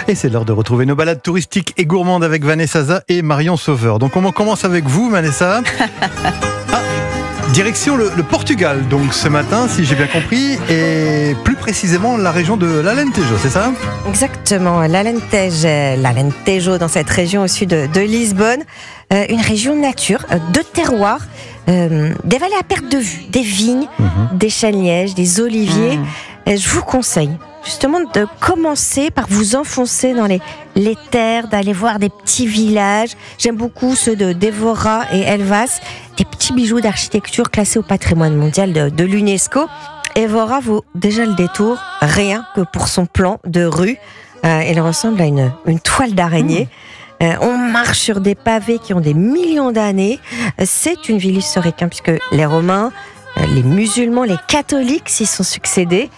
Et c'est l'heure de retrouver nos balades touristiques et gourmandes avec Vanessa Za et Marion Sauveur. Donc on commence avec vous, Vanessa. Direction le Portugal, donc ce matin, si j'ai bien compris, et plus précisément la région de l'Alentejo, c'est ça ? Exactement, l'Alentejo dans cette région au sud de Lisbonne, une région nature, de terroirs, des vallées à perte de vue, des vignes, des chênes lièges, des oliviers. Je vous conseille justement de commencer par vous enfoncer dans les terres, d'aller voir des petits villages. J'aime beaucoup ceux de Évora et Elvas, des petits bijoux d'architecture classés au patrimoine mondial de l'UNESCO. Évora vaut déjà le détour, rien que pour son plan de rue. Il ressemble à une toile d'araignée. On marche sur des pavés qui ont des millions d'années. C'est une ville historique, puisque les Romains, les musulmans, les catholiques s'y sont succédés.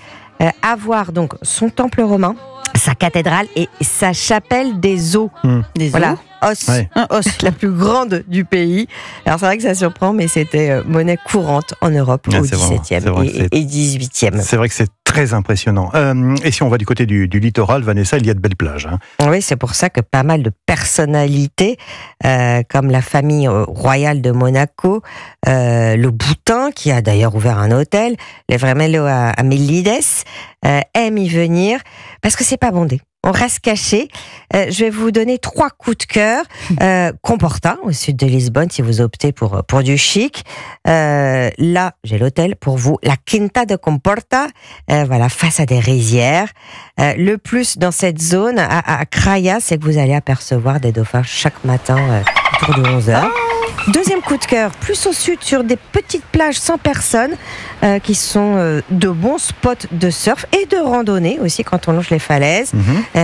À voir donc son temple romain, sa cathédrale et sa chapelle des Eaux. Voilà, Os, la plus grande du pays. Alors c'est vrai que ça surprend, mais c'était monnaie courante en Europe au XVIIe et XVIIIe. C'est vrai que c'est très impressionnant. Et si on va du côté du littoral, Vanessa, il y a de belles plages. Oui, c'est pour ça que pas mal de personnalités, comme la famille royale de Monaco, le Boutin, qui a d'ailleurs ouvert un hôtel, le Vermelho à Melides, aiment y venir, parce que c'est pas bondé. On reste caché. Je vais vous donner 3 coups de cœur. Comporta, au sud de Lisbonne, si vous optez pour du chic. Là, j'ai l'hôtel pour vous. La Quinta de Comporta, voilà, face à des rizières. Le plus dans cette zone, à Craia, c'est que vous allez apercevoir des dauphins chaque matin autour de 11h. Deuxième coup de cœur, plus au sud, sur des petites plages sans personne, qui sont de bons spots de surf et de randonnée aussi quand on longe les falaises.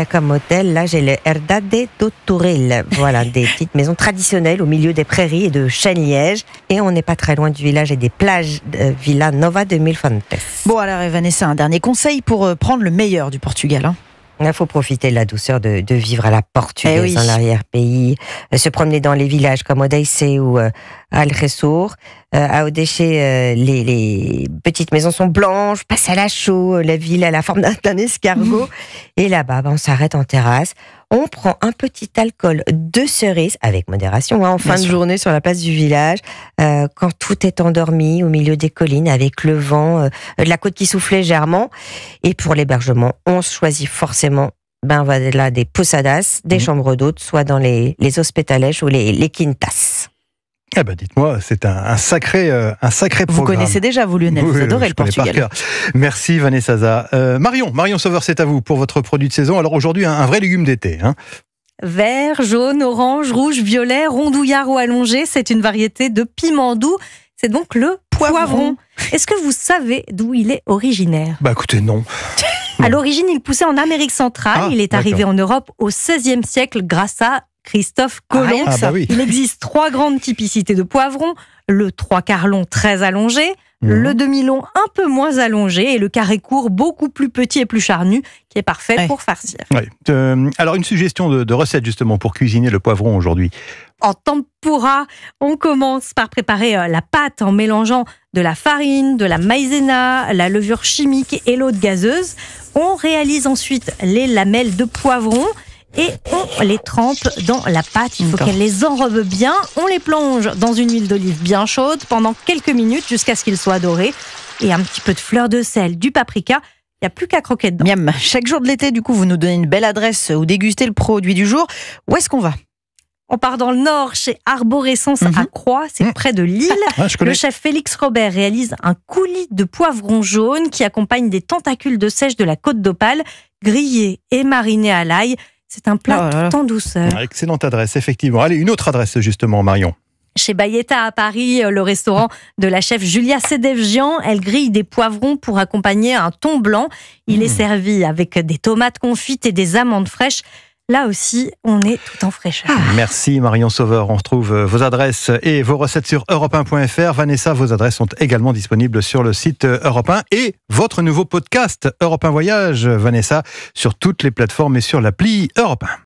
Comme hôtel, là j'ai le Herdade do Turil. Voilà, des petites maisons traditionnelles au milieu des prairies et de chênes lièges. Et on n'est pas très loin du village et des plages de Vila Nova de Mil Fontes. Bon alors Vanessa, un dernier conseil pour prendre le meilleur du Portugal. Il faut profiter de la douceur de vivre à la portugaise dans l'arrière-pays, se promener dans les villages comme Odeixo ou Algesur. À Odeixo, les petites maisons sont blanches, passe à la chaux, la ville a la forme d'un escargot. Et là-bas, on s'arrête en terrasse, on prend un petit alcool de cerise, avec modération, en fin de journée sur la place du village, quand tout est endormi, au milieu des collines, avec le vent, de la côte qui souffle légèrement. Et pour l'hébergement, on choisit forcément voilà, des posadas, des chambres d'hôtes, soit dans les hospitalages ou les quintas. Eh ben, dites-moi, c'est un sacré programme. Vous connaissez déjà, vous Lionel, vous adorez le Portugal. Merci Vanessa Za. Marion Sauveur, c'est à vous pour votre produit de saison. Alors aujourd'hui, un vrai légume d'été. Vert, jaune, orange, rouge, violet, rondouillard ou allongé, c'est une variété de piment doux. C'est donc le poivron. Est-ce que vous savez d'où il est originaire ? Écoutez, non. À l'origine, il poussait en Amérique centrale. Il est arrivé en Europe au XVIe siècle grâce à Christophe Colomb. Il existe 3 grandes typicités de poivron. Le 3 quarts long très allongé, le demi-long un peu moins allongé et le carré court beaucoup plus petit et plus charnu qui est parfait pour farcir. Alors une suggestion de recette justement pour cuisiner le poivron aujourd'hui. En tempura, on commence par préparer la pâte en mélangeant de la farine, de la maïzena, la levure chimique et l'eau gazeuse. On réalise ensuite les lamelles de poivron et on les trempe dans la pâte. Il faut qu'elle les enrobe bien. On les plonge dans une huile d'olive bien chaude pendant quelques minutes jusqu'à ce qu'ils soient dorés. Et un petit peu de fleur de sel, du paprika. Il n'y a plus qu'à croquer dedans. Miam. Chaque jour de l'été, du coup, vous nous donnez une belle adresse où déguster le produit du jour. Où est-ce qu'on va ? On part dans le nord, chez Arborescence à Croix, c'est près de Lille. Le chef Félix Robert réalise un coulis de poivron jaune qui accompagne des tentacules de seiche de la Côte d'Opale, grillés et marinés à l'ail. C'est un plat tout en douceur. Excellente adresse, effectivement. Allez, une autre adresse justement, Marion. Chez Bayetta à Paris, le restaurant de la chef Julia Sedevjian, elle grille des poivrons pour accompagner un thon blanc. Il est servi avec des tomates confites et des amandes fraîches. Là aussi, on est tout en fraîcheur. Merci Marion Sauveur. On retrouve vos adresses et vos recettes sur europe1.fr. Vanessa, vos adresses sont également disponibles sur le site Europe 1 et votre nouveau podcast Europe 1 Voyage, Vanessa, sur toutes les plateformes et sur l'appli Europe 1.